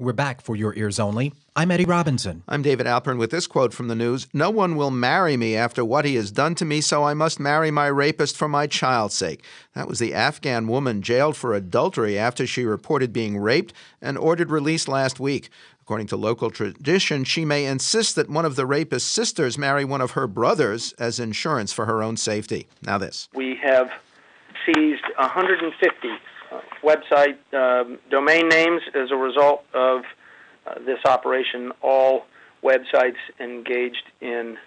We're back for your ears only. I'm Eddie Robinson. I'm David Alpern with this quote from the news. "No one will marry me after what he has done to me, so I must marry my rapist for my child's sake." That was the Afghan woman jailed for adultery after she reported being raped and ordered released last week. According to local tradition, she may insist that one of the rapist's sisters marry one of her brothers as insurance for her own safety. Now this. We have seized 150 website domain names as a result of this operation, all websites engaged in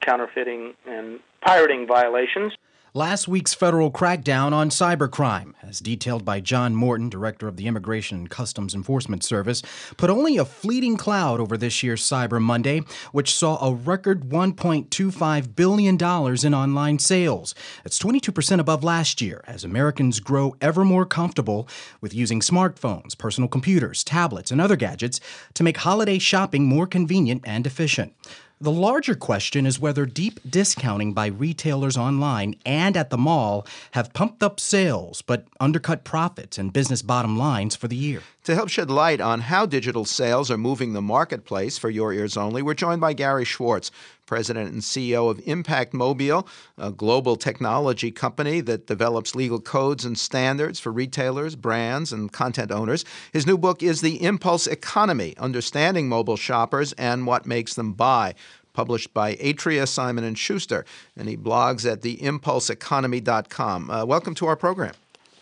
counterfeiting and pirating violations. Last week's federal crackdown on cybercrime, as detailed by John Morton, director of the Immigration and Customs Enforcement Service, put only a fleeting cloud over this year's Cyber Monday, which saw a record $1.25 billion in online sales. That's 22% above last year, as Americans grow ever more comfortable with using smartphones, personal computers, tablets, and other gadgets to make holiday shopping more convenient and efficient. The larger question is whether deep discounting by retailers online and at the mall have pumped up sales but undercut profits and business bottom lines for the year. To help shed light on how digital sales are moving the marketplace for Your Ears Only, we're joined by Gary Schwartz, President and CEO of Impact Mobile, a global technology company that develops legal codes and standards for retailers, brands, and content owners. His new book is The Impulse Economy: Understanding Mobile Shoppers and What Makes Them Buy, published by Atria Simon & Schuster, and he blogs at theimpulseeconomy.com. Welcome to our program.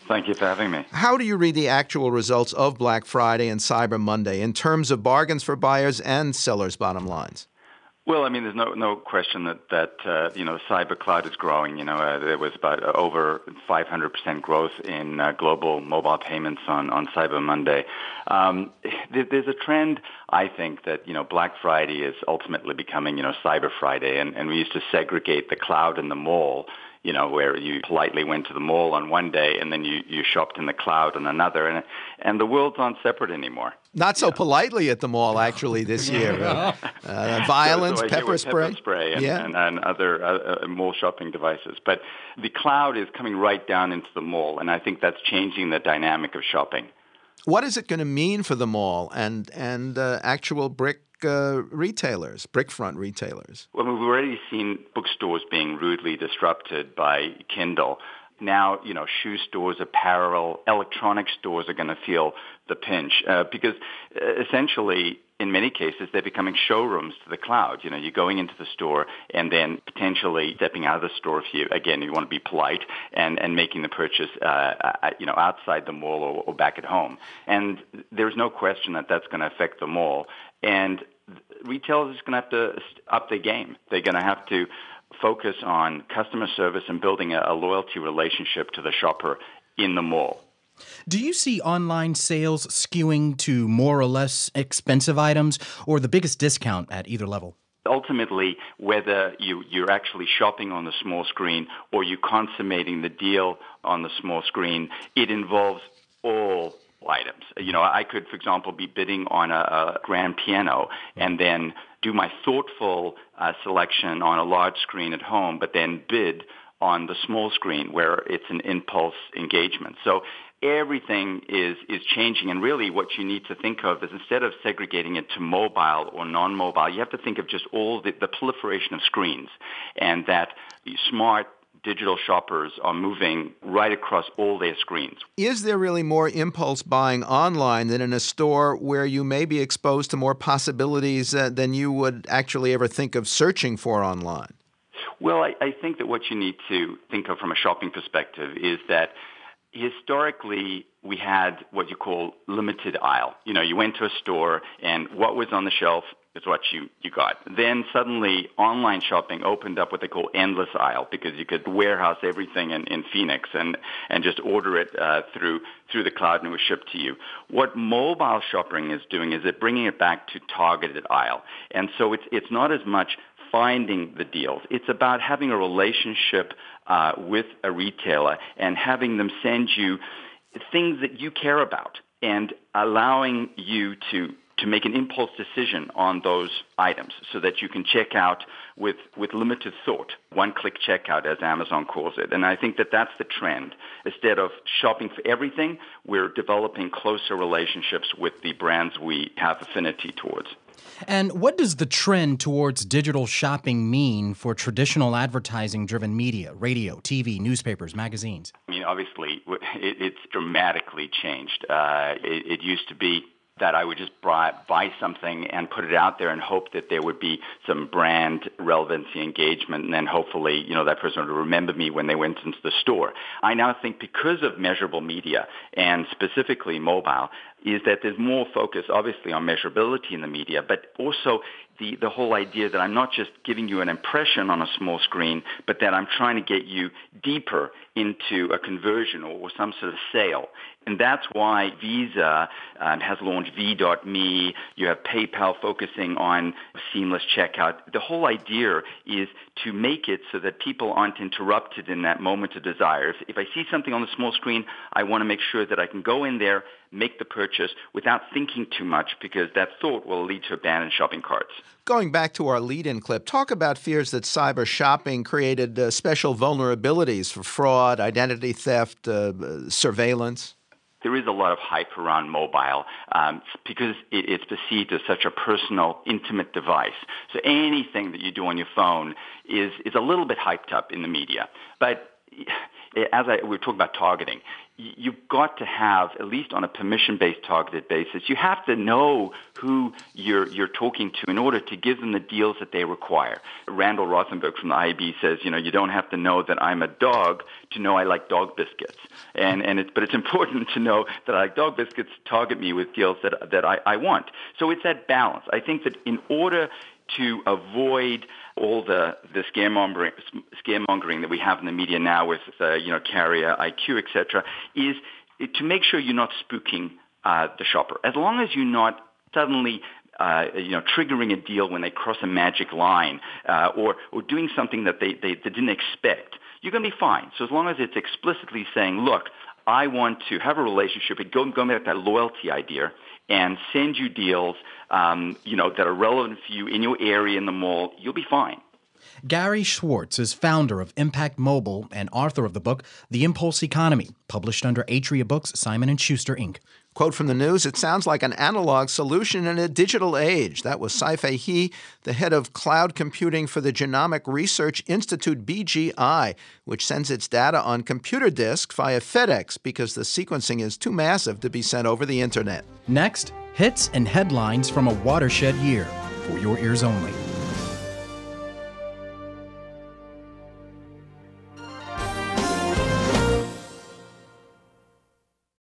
Thank you for having me. How do you read the actual results of Black Friday and Cyber Monday in terms of bargains for buyers and sellers' bottom lines? Well, I mean, there's no question that the cyber cloud is growing. There was about over 500% growth in global mobile payments on Cyber Monday. There's a trend, I think, that Black Friday is ultimately becoming Cyber Friday, and we used to segregate the cloud and the mall. Where you politely went to the mall on one day and then you shopped in the cloud on another, and the world's not separate anymore. Not so politely at the mall, actually, this year. Violence, pepper spray. And other mall shopping devices. But the cloud is coming right down into the mall, and I think that's changing the dynamic of shopping. What is it going to mean for the mall and actual retailers, brickfront retailers? Well, we've already seen bookstores being rudely disrupted by Kindle. Now, shoe stores, apparel, electronic stores are going to feel the pinch because essentially, in many cases, they're becoming showrooms to the cloud. You're going into the store and then potentially stepping out of the store if you want to be polite and making the purchase, outside the mall or back at home. And there's no question that that's going to affect the mall. And retailers are going to have to up their game. They're going to have to focus on customer service and building a loyalty relationship to the shopper in the mall. Do you see online sales skewing to more or less expensive items or the biggest discount at either level? Ultimately, whether you're actually shopping on the small screen or you're consummating the deal on the small screen, it involves all items. I could, for example, be bidding on a grand piano and then do my thoughtful selection on a large screen at home, but then bid on the small screen where it's an impulse engagement. So everything is changing, and really what you need to think of is instead of segregating it to mobile or non-mobile, you have to think of just all the proliferation of screens, and that smart digital shoppers are moving right across all their screens. Is there really more impulse buying online than in a store where you may be exposed to more possibilities than you would actually ever think of searching for online? Well, I think that what you need to think of from a shopping perspective is that historically we had what you call limited aisle. You went to a store and what was on the shelf is what you got. Then suddenly online shopping opened up what they call endless aisle because you could warehouse everything in Phoenix and just order it through the cloud and it was shipped to you. What mobile shopping is doing is it bringing it back to targeted aisle. And so it's not as much finding the deals. It's about having a relationship with a retailer and having them send you things that you care about and allowing you to to make an impulse decision on those items so that you can check out with limited thought, one-click checkout, as Amazon calls it. And I think that that's the trend. Instead of shopping for everything, we're developing closer relationships with the brands we have affinity towards. And what does the trend towards digital shopping mean for traditional advertising-driven media, radio, TV, newspapers, magazines? I mean, obviously, it's dramatically changed. It used to be that I would just buy something and put it out there and hope that there would be some brand relevancy engagement, and then hopefully, that person would remember me when they went into the store. I now think because of measurable media, and specifically mobile, is that there's more focus, obviously, on measurability in the media, but also the whole idea that I'm not just giving you an impression on a small screen, but that I'm trying to get you deeper into a conversion or some sort of sale. And that's why Visa has launched V.me. You have PayPal focusing on seamless checkout. The whole idea is to make it so that people aren't interrupted in that moment of desire. If I see something on the small screen, I want to make sure that I can go in there, make the purchase without thinking too much, because that thought will lead to abandoned shopping carts. Going back to our lead-in clip, talk about fears that cyber shopping created special vulnerabilities for fraud, identity theft, surveillance. There is a lot of hype around mobile because it's perceived as such a personal, intimate device. So anything that you do on your phone is a little bit hyped up in the media. But we're talking about targeting. You've got to have, at least on a permission-based targeted basis, you have to know who you're talking to in order to give them the deals that they require. Randall Rothenberg from the IAB says, you don't have to know that I'm a dog to know I like dog biscuits. But it's important to know that I like dog biscuits, target me with deals that I want. So it's that balance. I think that in order to avoid all the scaremongering that we have in the media now with Carrier IQ, et cetera, is to make sure you're not spooking the shopper. As long as you're not suddenly triggering a deal when they cross a magic line or doing something that they didn't expect, you're going to be fine. So as long as it's explicitly saying, look, I want to have a relationship, going back to that loyalty idea, and send you deals, that are relevant for you in your area in the mall, you'll be fine. Gary Schwartz is founder of Impact Mobile and author of the book, The Impulse Economy, published under Atria Books, Simon & Schuster, Inc. Quote from the news, "It sounds like an analog solution in a digital age." That was Saifei He, the head of cloud computing for the Genomic Research Institute, BGI, which sends its data on computer disks via FedEx because the sequencing is too massive to be sent over the internet. Next, hits and headlines from a watershed year, for your ears only.